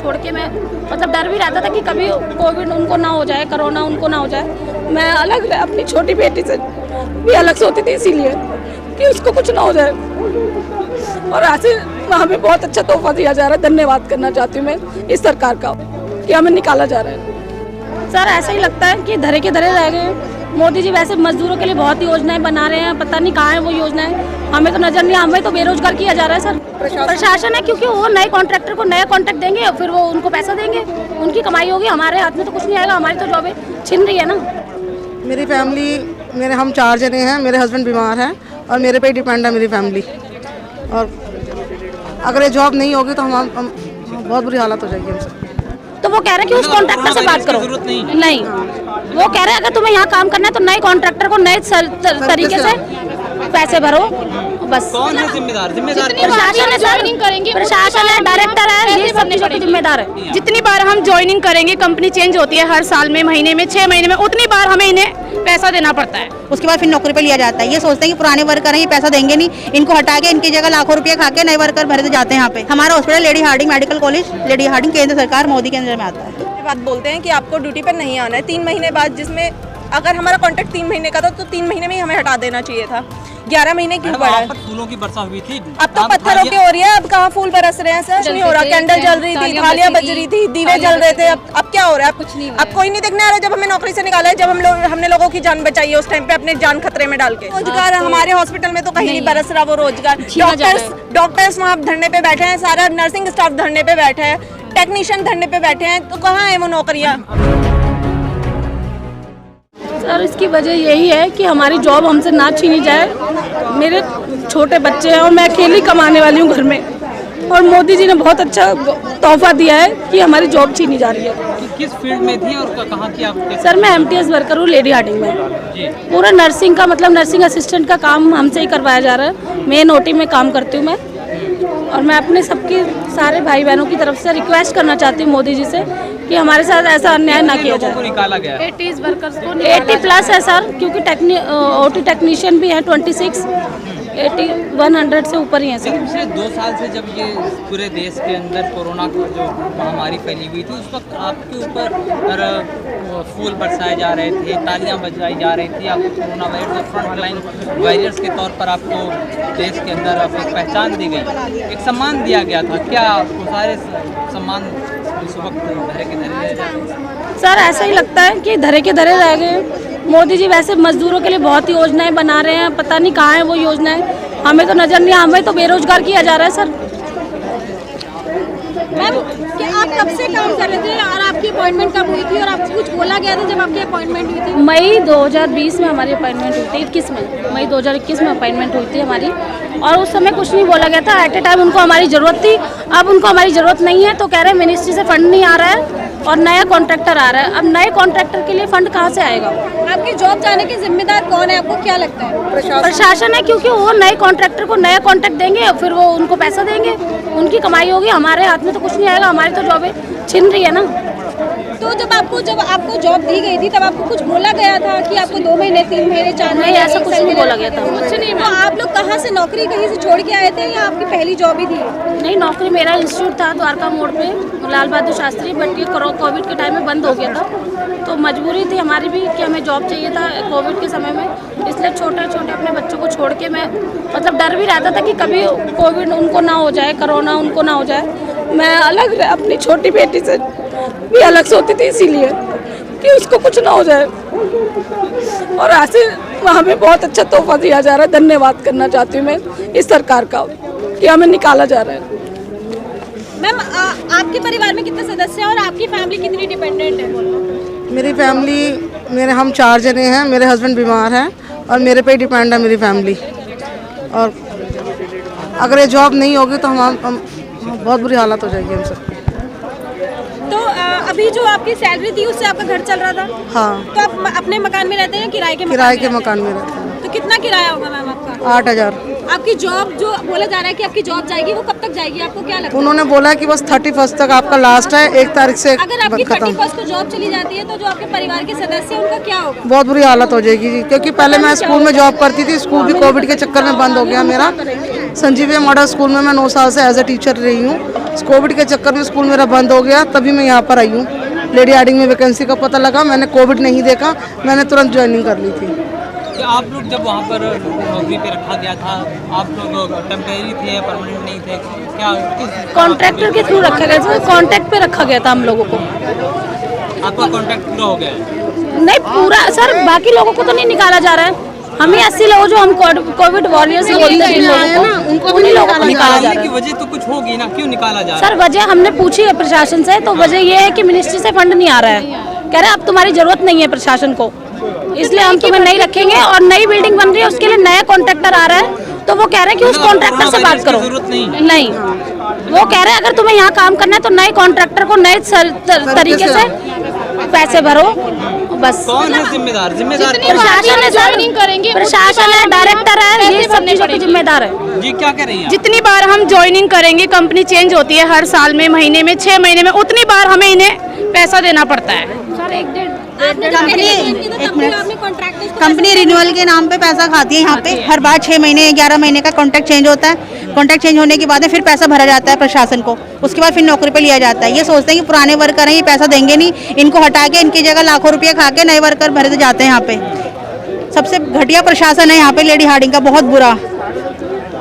छोड़ के मैं मतलब डर भी रहता था कि कभी कोविड उनको ना हो जाए, कोरोना उनको ना हो जाए। मैं अलग अपनी छोटी बेटी से भी अलग सोती थी इसीलिए कि उसको कुछ ना हो जाए। और आज हमें बहुत अच्छा तोहफा दिया जा रहा है। धन्यवाद करना चाहती हूँ मैं इस सरकार का कि हमें निकाला जा रहा है। सर ऐसा ही लगता है कि धरे के धरे रह गए। मोदी जी वैसे मजदूरों के लिए बहुत योजनाएं बना रहे हैं, पता नहीं कहाँ है वो योजनाएं, हमें तो नजर नहीं, हमें तो बेरोजगार किया जा रहा है। सर प्रशासन है, क्योंकि वो नए कॉन्ट्रैक्टर को नया कॉन्ट्रैक्ट देंगे, फिर वो उनको पैसा देंगे, उनकी कमाई होगी, हमारे हाथ में तो कुछ नहीं आएगा, हमारी तो जॉब छिन रही है ना। मेरी फैमिली हम 4 जने हैं, मेरे हस्बैंड बीमार हैं और मेरे पे डिपेंड है मेरी फैमिली। और अगर ये जॉब नहीं होगी तो हम बहुत बुरी हालत हो जाएगी हमसे। तो वो कह रहे हैं कि उस कॉन्ट्रैक्टर से बात करो। नहीं, वो कह रहे हैं अगर तुम्हें यहाँ काम करना है तो नए कॉन्ट्रैक्टर को नए तरीके से पैसे भरो बस। कौन है जिम्मेदार? प्रशासन है सर, प्रशासन है, डायरेक्टर है, ये सब चीजों की जिम्मेदार है। जितनी बार हम ज्वाइनिंग करेंगे, कंपनी चेंज होती है हर साल में, महीने में, 6 महीने में, उतनी बार हमें इन्हें पैसा देना पड़ता है। उसके बाद फिर नौकरी पे लिया जाता है। ये सोचते हैं कि पुराने वर्कर हैं, ये पैसा देंगे नहीं, इनको हटा के इनकी जगह लाखों रुपए खा के नए वर्कर भरे जाते हैं यहाँ पे। हमारा hospital Lady Hardinge Medical College, Lady Hardinge केंद्र सरकार मोदी के अंदर में आता है। बात बोलते हैं कि आपको ड्यूटी पर नहीं आना है 3 महीने बाद, जिसमें अगर हमारा कॉन्ट्रैक्ट 3 महीने का था तो 3 महीने में ही हमें हटा देना चाहिए था। 11 महीने क्यों पड़ा है? फूलों की वर्षा हुई थी, अब तो पत्थरों की हो रही है। अब कहाँ फूल बरस रहे हैं सर? नहीं हो रहा। कैंडल जल रही थी, थालियां बज रही थी, दीवे जल रहे थे। अब क्या हो रहा है? कुछ नहीं। अब कोई नहीं देखने आ रहा। जब हमें नौकरी से निकाला है, जब हमने लोगों की जान बचाई है, उस टाइम पे अपने जान खतरे में डाल के। रोजगार हमारे हॉस्पिटल में तो कहीं नहीं बरस रहा वो रोजगार। डॉक्टर्स वहाँ धरने पे बैठे हैं, सारा नर्सिंग स्टाफ धरने पे बैठे हैं, टेक्नीशियन धरने पे बैठे हैं, तो कहाँ है वो नौकरियाँ? सर इसकी वजह यही है कि हमारी जॉब हमसे ना छीनी जाए। मेरे छोटे बच्चे हैं और मैं अकेली कमाने वाली हूँ घर में, और मोदी जी ने बहुत अच्छा तोहफा दिया है कि हमारी जॉब छीनी जा रही है। किस फील्ड में थी और कहाँ की आप? सर मैं MTS वर्कर हूँ लेडी हार्डिंग में। पूरा नर्सिंग का मतलब नर्सिंग असिस्टेंट का काम हमसे ही करवाया जा रहा है। मेन OT में काम करती हूँ मैं, और मैं अपने सबके सारे भाई बहनों की तरफ से रिक्वेस्ट करना चाहती हूँ मोदी जी से कि हमारे साथ ऐसा अन्याय ना किया जाए। निकाला गया 80 वर्कर्स को 80+ है सर, क्योंकि OT टेक्नीशियन भी है 26, 100 से ऊपर ही है सर। पिछले 2 साल से जब ये पूरे देश के अंदर कोरोना की जो महामारी फैली हुई थी, उस वक्त आपके ऊपर फूल बरसाए जा रहे थे, तालियां बजाई जा रही थी, आपको कोरोना वायरस फ्रंटलाइन वॉरियर्स के तौर पर आपको देश के अंदर एक पहचान दी गई, एक सम्मान दिया गया था। क्या आपको सारे सम्मान उस वक्त धरे के धरे रह जाते? सर ऐसा ही लगता है कि धरे के धरे रह गए। मोदी जी वैसे मजदूरों के लिए बहुत योजनाएं बना रहे हैं, पता नहीं कहाँ है वो योजनाएं, हमें तो नजर नहीं, हमें तो बेरोजगार किया जा रहा है। सर मैम कि आप कब से काम कर रहे थे और आपकी अपॉइंटमेंट कब हुई थी और आपको कुछ बोला गया था जब आपकी अपॉइंटमेंट हुई थी? मई 2020 में हमारी अपॉइंटमेंट हुई थी, 21 में, मई 2021 में अपॉइंटमेंट हुई थी हमारी, और उस समय कुछ नहीं बोला गया था। एट ए टाइम उनको हमारी ज़रूरत थी, अब उनको हमारी ज़रूरत नहीं है, तो कह रहे हैं मिनिस्ट्री से फंड नहीं आ रहा है और नया कॉन्ट्रैक्टर आ रहा है। अब नए कॉन्ट्रैक्टर के लिए फंड कहाँ से आएगा? आपकी जॉब जाने के जिम्मेदार कौन है, आपको क्या लगता है? प्रशासन है, क्योंकि वो नए कॉन्ट्रैक्टर को नया कॉन्ट्रैक्ट देंगे, फिर वो उनको पैसा देंगे, उनकी कमाई होगी, हमारे हाथ में तो कुछ नहीं आएगा, हमारी तो जॉब छिन रही है ना। तो जब आपको जॉब दी गई थी तब आपको कुछ बोला गया था कि आपको 2 महीने 3 महीने 4 महीने? नहीं, ऐसा कुछ नहीं बोला गया था। कुछ नहीं। तो आप लोग कहाँ से नौकरी कहीं से छोड़ के आए थे या आपकी पहली जॉब ही थी? नहीं, नौकरी मेरा इंस्टीट्यूट था द्वारका मोड़ पे, लाल बहादुर शास्त्री, बट ये कोविड के टाइम में बंद हो गया था, तो मजबूरी थी हमारी भी कि हमें जॉब चाहिए था कोविड के समय में, इसलिए छोटे छोटे अपने बच्चों को छोड़ के मैं मतलब डर भी रहता था कि कभी कोविड उनको ना हो जाए, कोरोना उनको ना हो जाए। मैं अलग अपनी छोटी बेटी से भी अलग सोती थी इसीलिए कि उसको कुछ ना हो जाए, और आज हमें बहुत अच्छा तोहफा दिया जा रहा है। धन्यवाद करना चाहती हूँ मैं इस सरकार का कि हमें निकाला जा रहा है। मैम आपके परिवार में कितने सदस्य हैं और आपकी फैमिली कितनी डिपेंडेंट है? मेरी हम 4 जने हैं, मेरे हस्बैंड बीमार हैं और मेरे पे डिपेंड है मेरी फैमिली। और अगर ये जॉब नहीं होगी तो हम बहुत बुरी हालत हो जाएगी हमसे। तो अभी जो आपकी सैलरी थी उससे आपका घर चल रहा था? हाँ। तो आप अपने मकान में रहते हैं, किराए के मकान में रहते हैं। तो कितना किराया होगा मैम आपका? 8,000। आपकी जॉब जो बोला जा रहा है कि आपकी जॉब जाएगी, वो कब तक जाएगी, आपको क्या लगता है? उन्होंने बोला कि बस 31 तक आपका लास्ट है, 1 तारीख से अगर आपकी खत्म। 31 को जॉब चली जाती है तो जो आपके परिवार के सदस्य हैं उनका क्या होगा? बहुत बुरी हालत हो जाएगी, क्योंकि पहले मैं स्कूल में जॉब करती थी, स्कूल भी कोविड के चक्कर में बंद हो गया मेरा। संजीविया मॉडल स्कूल में मैं 9 साल से एज ए टीचर रही हूँ, कोविड के चक्कर में स्कूल मेरा बंद हो गया, तभी मैं यहाँ पर आई हूँ। लेडी हार्डिंग में वैकेंसी का पता लगा, मैंने कोविड नहीं देखा, मैंने तुरंत ज्वाइनिंग कर ली थी। कि आप लोग जब वहाँ पर नौकरी पे रखा गया था, आप लोग टेम्परेरी थे या परमानेंट नहीं थे, क्या कॉन्ट्रैक्टर के थ्रू रखा गया था, कॉन्ट्रैक्ट पे रखा गया था हम लोगों को। आपका कॉन्ट्रैक्ट पूरा हो गया है? नहीं पूरा सर, बाकी लोगों को तो नहीं निकाला जा रहा है। हमें 80 लोग जो हम कोविड वॉरियर्स बोलते हैं जिन लोगों को, उन्हीं लोगों को निकाला जा रहा की है। वजह तो कुछ होगी ना, क्यों निकाला जा रहा है? सर वजह हमने पूछी है प्रशासन से, तो वजह ये है कि मिनिस्ट्री से फंड नहीं आ रहा है। कह रहे हैं अब तुम्हारी जरूरत नहीं है प्रशासन को, इसलिए हम तुम्हें नहीं रखेंगे। और नई बिल्डिंग बन रही है, उसके लिए नया कॉन्ट्रैक्टर आ रहा है, तो वो कह रहे हैं कि उस कॉन्ट्रैक्टर से बात करो। नहीं, वो कह रहे हैं अगर तुम्हें यहाँ काम करना है तो नए कॉन्ट्रैक्टर को नए तरीके से पैसे भरो, बस। कौन है जिम्मेदार? प्रशासन है सर, प्रशासन है, डायरेक्टर है, ये सब चीजों के जिम्मेदार है। जी क्या कह रही हैं? जितनी बार हम ज्वाइनिंग करेंगे, कंपनी चेंज होती है हर साल में, महीने में, 6 महीने में, उतनी बार हमें इन्हें पैसा देना पड़ता है। सर एक डेढ़ कंपनी रिन्यूअल के नाम पे पैसा खाती है यहाँ पे। हर बार 6 महीने 11 महीने का कॉन्ट्रैक्ट चेंज होता है। कॉन्ट्रैक्ट चेंज होने के बाद में फिर पैसा भरा जाता है प्रशासन को, उसके बाद फिर नौकरी पे लिया जाता है। ये सोचते हैं कि पुराने वर्कर हैं, ये पैसा देंगे नहीं, इनको हटा के इनकी जगह लाखों रुपये खा के नए वर्कर भरे जाते हैं यहाँ पे। सबसे घटिया प्रशासन है यहाँ पे लेडी हार्डिंग का, बहुत बुरा,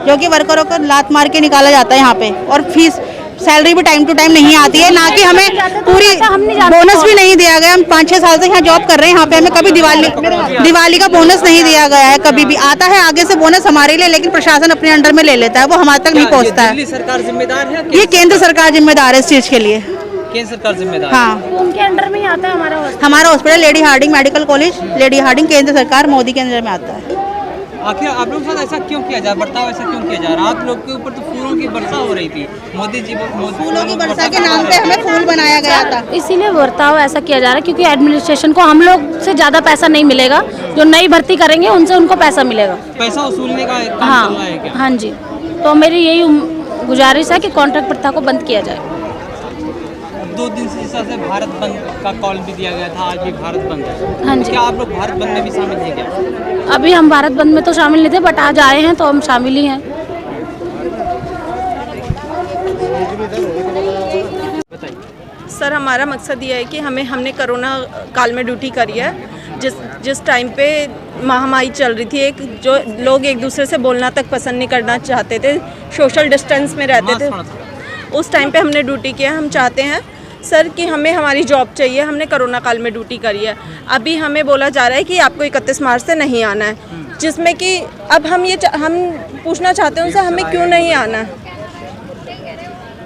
जो कि वर्करों को लात मार के निकाला जाता है यहाँ पे। और फीस सैलरी भी टाइम टू टाइम नहीं आती है, ना कि हमें पूरी बोनस भी नहीं दिया गया। हम 5-6 साल से यहाँ जॉब कर रहे हैं, यहाँ पे हमें कभी दिवाली का बोनस नहीं दिया गया है। कभी भी आता है आगे से बोनस हमारे लिए, लेकिन प्रशासन अपने अंडर में ले लेता है, वो हमारे तक नहीं पहुँचता है। दिल्ली सरकार जिम्मेदार है? ये केंद्र सरकार जिम्मेदार है इस चीज के लिए। केंद्र सरकार जिम्मेदार? हाँ, उनके अंडर में ही आता है हमारा hospital Lady Hardinge Medical College, Lady Hardinge केंद्र सरकार मोदी के अंदर में आता है। आखिर आप लोगों के साथ ऐसा क्यों किया जा रहा है? बर्ताव ऐसा क्यों किया जा रहा है? आप लोग के ऊपर तो फूलों की वर्षा हो रही थी, मोदी जी फूलों की वर्षा के नाम पे हमें फूल बनाया गया था। इसीलिए बर्ताव ऐसा किया जा रहा है क्योंकि एडमिनिस्ट्रेशन को हम लोग से ज्यादा पैसा नहीं मिलेगा, जो नई भर्ती करेंगे उनसे उनको पैसा मिलेगा। पैसा वसूलने का काम चल रहा है क्या? हाँ जी, तो मेरी यही गुजारिश है कि कॉन्ट्रैक्ट प्रथा को बंद किया जाए। 2 दिन से जिस तरह से भारत बंद का कॉल भी दिया गया था, आज भी भारत बंद है। हाँ जी। क्या आप लोग भारत बंद में भी शामिल हैं क्या? अभी हम भारत बंद में तो शामिल नहीं थे, बट आज आए हैं तो हम शामिल ही हैं। सर हमारा मकसद ये है कि हमने कोरोना काल में ड्यूटी करी है, जिस टाइम पे महामारी चल रही थी, जो लोग एक दूसरे से बोलना तक पसंद नहीं करना चाहते थे, सोशल डिस्टेंस में रहते थे, उस टाइम पे हमने ड्यूटी किया। हम चाहते हैं सर कि हमें हमारी जॉब चाहिए। हमने कोरोना काल में ड्यूटी करी है, अभी हमें बोला जा रहा है कि आपको 31 मार्च से नहीं आना है, जिसमें कि अब हम पूछना चाहते हैं उनसे हमें क्यों नहीं आना है,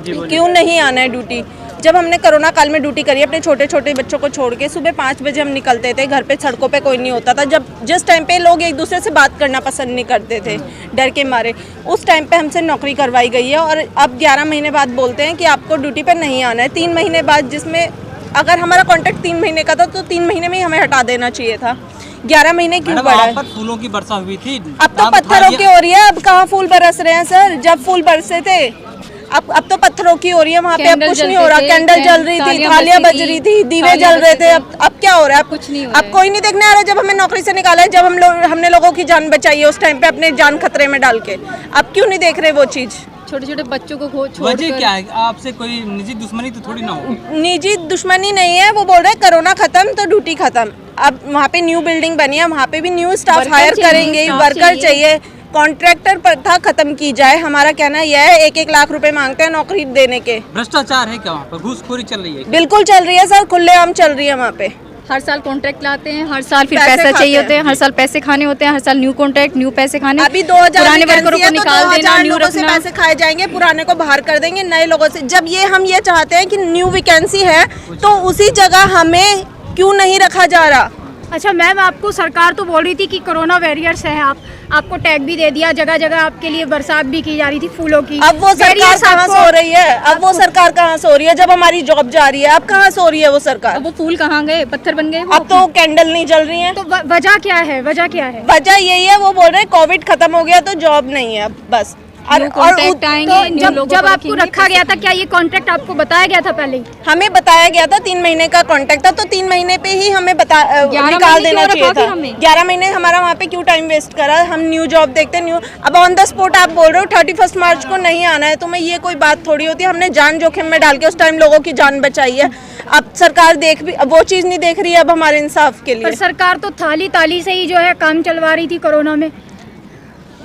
क्यों नहीं आना है ड्यूटी। जब हमने कोरोना काल में ड्यूटी करी, अपने छोटे छोटे बच्चों को छोड़ के सुबह 5 बजे हम निकलते थे, घर पे सड़कों पे कोई नहीं होता था। जिस टाइम पे लोग एक दूसरे से बात करना पसंद नहीं करते थे डर के मारे, उस टाइम पे हमसे नौकरी करवाई गई है। और अब 11 महीने बाद बोलते हैं कि आपको ड्यूटी पे नहीं आना है। 3 महीने बाद, जिसमें अगर हमारा कॉन्ट्रैक्ट 3 महीने का था तो 3 महीने में ही हमें हटा देना चाहिए था। 11 महीने क्यों बढ़ा है? फूलों की वर्षा हुई थी, अब तो पत्थरों की हो रही है। अब कहाँ फूल बरस रहे हैं सर? जब फूल बरसे थे, अब तो पत्थरों की हो रही है। वहाँ पे अब कुछ नहीं हो रहा। कैंडल जल रही थी, थालियां बज रही थी, दीवे जल रहे थे। अब क्या हो रहा है? कुछ नहीं हो रहा। अब कोई नहीं देखने आ रहा। जब हमें नौकरी से निकाला है, जब हमने लोगों की जान बचाई है, उस टाइम पे अपने जान खतरे में डाल के, अब क्यों नहीं देख रहे वो चीज? छोटे छोटे बच्चों को वजह क्या है? आपसे कोई निजी दुश्मनी तो थोड़ी ना हो? निजी दुश्मनी नहीं है, वो बोल रहे हैं कोरोना खत्म तो ड्यूटी खत्म। अब वहाँ पे न्यू बिल्डिंग बनी है, वहाँ पे भी न्यू स्टाफ हायर करेंगे, वर्कर चाहिए। कॉन्ट्रैक्टर प्रथा खत्म की जाए। हमारा कहना यह है, 1-1 लाख रुपए मांगते हैं नौकरी देने के। भ्रष्टाचार है क्या वहाँ पर? घूसखोरी चल रही है? बिल्कुल चल रही है सर, खुलेआम चल रही है वहाँ पे। हर साल कॉन्ट्रैक्ट लाते हैं, हर साल फिर पैसे चाहिए होते हैं, हर साल पैसे खाने होते हैं, हर साल न्यू कॉन्ट्रैक्ट, न्यू पैसे खाने। अभी 2000 पुराने वर्करों को निकाल देना, न्यू लोगों से पैसे खाए जाएंगे, पुराने को बाहर कर देंगे, नए लोगों से। जब हम ये चाहते हैं कि न्यू वैकेंसी है, तो उसी जगह हमें क्यों नहीं रखा जा रहा? अच्छा मैम, आपको सरकार तो बोल रही थी कि कोरोना वॉरियर्स है, आपको टैग भी दे दिया, जगह जगह आपके लिए बरसात भी की जा रही थी फूलों की। अब वो सरकार कहाँ से हो रही है? अब वो सरकार कहाँ से हो रही है? जब हमारी जॉब जा रही है, अब कहाँ से हो रही है वो सरकार? अब वो फूल कहाँ गए? पत्थर बन गए। अब तो कैंडल नहीं जल रही है। तो वजह क्या है? वजह क्या है? वजह यही है, वो बोल रहे हैं कोविड खत्म हो गया तो जॉब नहीं है अब, बस। कॉन्ट्रैक्ट आएंगे। जब आपको रखा गया था, क्या ये कॉन्ट्रैक्ट आपको बताया गया था पहले ही? हमें बताया गया था 3 महीने का कॉन्ट्रैक्ट था, तो 3 महीने पे ही हमें निकाल देना चाहिए था। 11 महीने हमारा वहाँ पे क्यों टाइम वेस्ट करा? हम न्यू जॉब देखते, न्यू अब ऑन द स्पॉट आप बोल रहे हो 31 मार्च को नहीं आना है, तो मैं ये कोई बात थोड़ी होती है। हमने जान जोखिम में डाल के उस टाइम लोगों की जान बचाई है। अब सरकार वो चीज़ नहीं देख रही है अब हमारे इंसाफ के लिए। पर सरकार तो थाली ताली से ही जो है काम चलवा रही थी कोरोना में।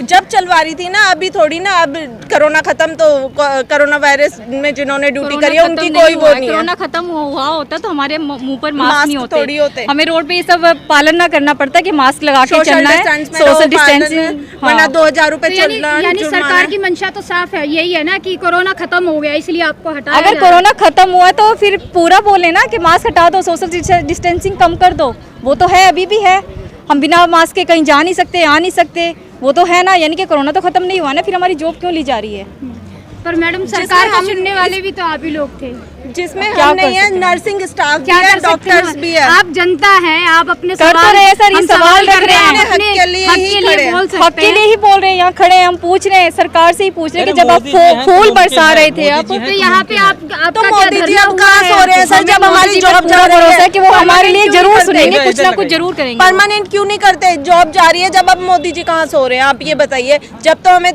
जब चलवा रही थी ना, अभी थोड़ी ना। अब कोरोना खत्म तो कोरोना वायरस में जिन्होंने ड्यूटी करी है उनकी कोई वो नहीं है। कोरोना खत्म हुआ होता तो हमारे मुंह पर मास्क नहीं थोड़ी होते। हमें रोड पे ये सब पालन ना करना पड़ता कि मास्क लगा के चलना है, सोशल डिस्टेंसिंग, वरना 2000 रुपए चलना। यानी सरकार की मंशा तो साफ है, यही है ना कि कोरोना खत्म हो गया इसलिए आपको हटाया। अगर कोरोना खत्म हुआ तो फिर पूरा बोले ना कि मास्क हटा दो, सोशल डिस्टेंसिंग कम कर दो। वो तो है, अभी भी है। हम बिना मास्क के कहीं जा नहीं सकते, आ नहीं सकते, वो तो है ना। यानी कि कोरोना तो खत्म नहीं हुआ ना, फिर हमारी जॉब क्यों ली जा रही है? पर मैडम सरकार को चुनने वाले भी तो आप ही लोग थे, जिसमें हम नहीं है, नर्सिंग स्टाफ भी है, डॉक्टर्स भी है। आप जनता हैं, आप अपने कर तो रहे हैं सर, ये सवाल रख रहे हैं, हक के लिए ही बोल सकते हक के लिए ही बोल रहे हैं। यहाँ खड़े हैं, हम पूछ रहे हैं, सरकार से ही पूछ रहे हैं कि जब आप फूल बरसा रहे थे आप, तो यहाँ पे आप तो मोदी जी अब कहाँ सो रहे हैं सर? जब हमारी जॉब जा रही है कि वो हमारे लिए जरूर सुनेंगे, कुछ ना कुछ जरूर करेंगे। परमानेंट क्यों नहीं करते? जॉब जा रही है जब, अब मोदी जी कहाँ सो रहे हैं? आप ये बताइए। जब तो हमें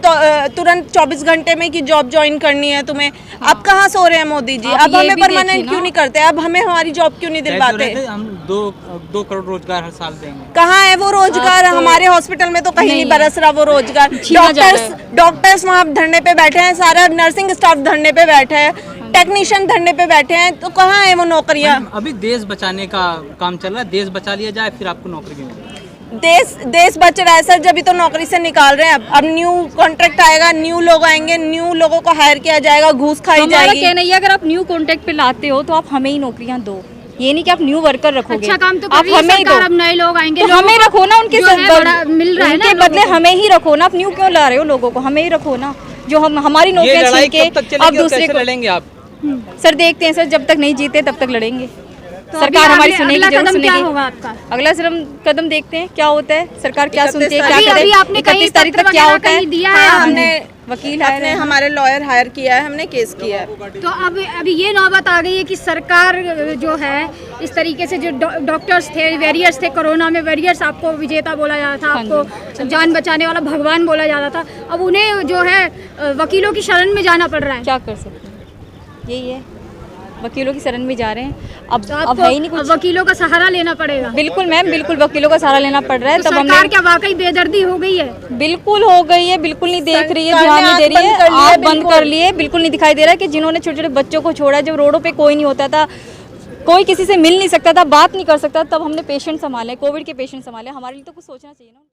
तुरंत 24 घंटे में की जॉब ज्वाइन करनी है तुम्हें, अब कहाँ सो रहे हैं मोदी जी? अब हमें परमानेंट क्यों नहीं करते? अब हमें हमारी जॉब क्यों नहीं दिलवाते? हम 2 करोड़ रोजगार हर साल देंगे। कहाँ है वो रोजगार? हमारे हॉस्पिटल में तो कहीं नहीं बरस रहा वो रोजगार। डॉक्टर्स वहाँ धरने पे बैठे हैं, सारा नर्सिंग स्टाफ धरने पे बैठे है, टेक्नीशियन धरने पे बैठे हैं, तो कहाँ है वो नौकरियाँ? अभी देश बचाने का काम चल रहा है, देश बचा लिया जाए फिर आपको नौकरी भी मिलेगी। देश बच रहा है सर, जब तो नौकरी से निकाल रहे हैं। अब न्यू कॉन्ट्रैक्ट आएगा, न्यू लोग आएंगे, न्यू लोगों को हायर किया जाएगा, घूस खाई जाएगी। हमारा कहना है अगर आप न्यू कॉन्ट्रैक्ट पे लाते हो तो आप हमें ही नौकरियां दो, ये नहीं कि आप न्यू वर्कर रखोगे। अच्छा काम तो आप हमें ही दो, अब नए लोग आएंगे तो हमें रखो ना, उनके मिल रहा है ना, बदले हमें ही रखो ना। आप न्यू क्यों ला रहे हो लोगों को? हमें ही रखो ना, जो हम हमारी नौकरियां छीन के आप दूसरे को लड़ेंगे आप। सर देखते हैं सर, जब तक नहीं जीते तब तक लड़ेंगे। सरकार हमारी सुनेगी, जरूर सुनेगी। अगला कदम देखते हैं क्या होता है, सरकार क्या सुनती है, क्या करती है। 31 तारीख तक क्या होता है दिया है, हमने वकील अपने हमारे लॉयर हायर किया है, हमने केस किया है। तो अब अभी ये नौबत आ गई है कि सरकार जो है इस तरीके से, जो डॉक्टर्स थे, वॉरियर्स थे कोरोना में, वॉरियर्स आपको विजेता बोला जाता था, आपको जान बचाने वाला भगवान बोला जाता था, अब उन्हें जो है वकीलों की शरण में जाना पड़ रहा है। क्या कर सकते हैं? यही है, वकीलों की शरण में जा रहे हैं। अब है ही नहीं कुछ, वकीलों का सहारा लेना पड़ेगा। बिल्कुल मैम, बिल्कुल वकीलों का सहारा लेना पड़ रहा है। तो तब सरकार क्या वाकई बेदर्दी हो गई है? बिल्कुल हो गई है, बिल्कुल नहीं देख रही है, ध्यान नहीं दे रही है, आँख बंद कर लिए, बिल्कुल नहीं दिखाई दे रहा है कि जिन्होंने छोटे छोटे बच्चों को छोड़ा, जब रोडों पे कोई नहीं होता था, कोई किसी से मिल नहीं सकता था, बात नहीं कर सकता, तब हमने पेशेंट संभाले, कोविड के पेशेंट संभाले। हमारे लिए तो कुछ सोचना चाहिए ना।